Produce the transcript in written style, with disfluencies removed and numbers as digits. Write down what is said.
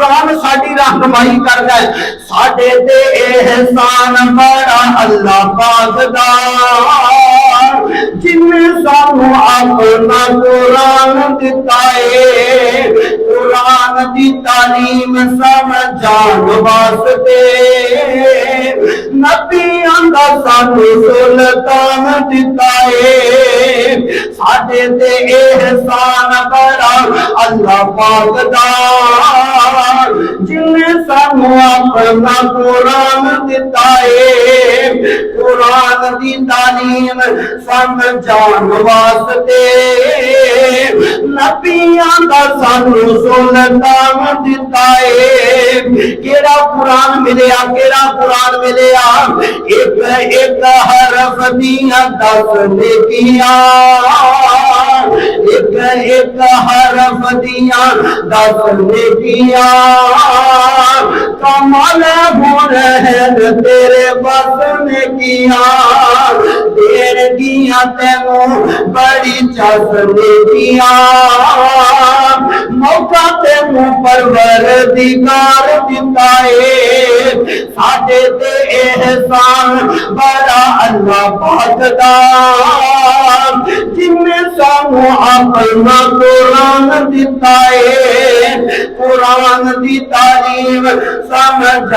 कुरान साडी रहनुमाई करदा है। साडे ते एहसान बड़ा अल्लाह पाक दा, जिन्हें सानू अपना कुरान दिता है। कुरान दी तालीम समझाण वास्ते नबियां दा सानू सुल्तान दिता है। साडे ते एहसान बड़ा अल्लाह पाक दा, जिन्हें सानू अपना कुरान दिता है। कुरान दी तालीम समझाण वास्ते नबियां दा सानू सुल्तान दिता है। केड़ा कुरान मिलिया, केड़ा कुरान मिलिया? एक एक हरफ दियां 10 नेकियां, एक एक हरफ दियां 10 नेकियां। कमाल हुन है तेरे बस नेकियां, देर दियां तेनू बड़ी चस नेकियां। मौका तेनू परवरदिगार दिता है। साडे ते एहसान बड़ा अल्लाह पाक दा, जिन्हें सानू अपना कुरान दिता है। कुरान दी तालीम समझ